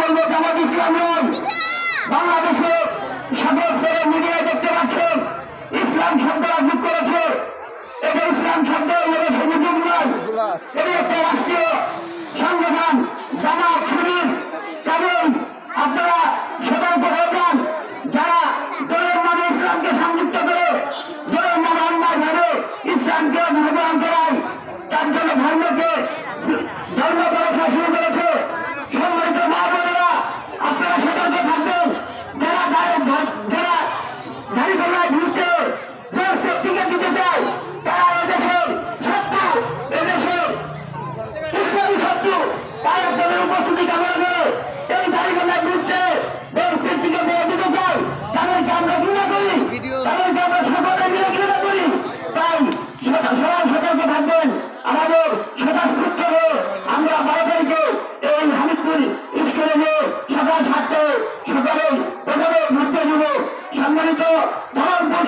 বলবো জামাত ইসলামী বাংলাদেশে সকল স্তরে মিডিয়ায় দেখতে পাচ্ছেন ইসলাম শব্দ যোগ করেছে। এটা ইসলাম শব্দ সুযোগ নয়, এটি একটা রাষ্ট্রীয় সংগঠন জামাত শিবির। কারণ আপনারা সতর্ক হয়ে যান, যারা দলের নামে ইসলামকে সংযুক্ত করে দলের নামে অন্যায় ভাবে ইসলামকে ভগবান করায়, তার জন্য ধর্মকে ধর্ম ব্যবসা শুরু করেছে। সম্মানিত মা বোনেরা, আপনারা সতর্ক থাকবেন। যারা দাঁড়িপাল্লায় ঘুরতে প্রত্যেকে দিতে চায়, তারা এদেশের শত্রু, এদেশের ইসলামী শত্রু। তারা দলের উপস্থিতি কামনা করে এই দাঁড়িপাল্লায় ঘুরতে প্রত্যেকে মেয়ে দিতে চায়, তাদেরকে আমরা ঘৃণা করি, তাদেরকে আমরা সকলে মিলে ঘৃণা করি। তাই সবাই সতর্ক থাকবেন। আমাদের স্বতঃস্ফূর্ত হয়ে আমরা 12 তারিখে এই হামিদপুর স্কুলে নিয়ে সকাল 7টায় সকালে প্রথমে ঘুরতে দিব। সম্মানিত ধরমপুর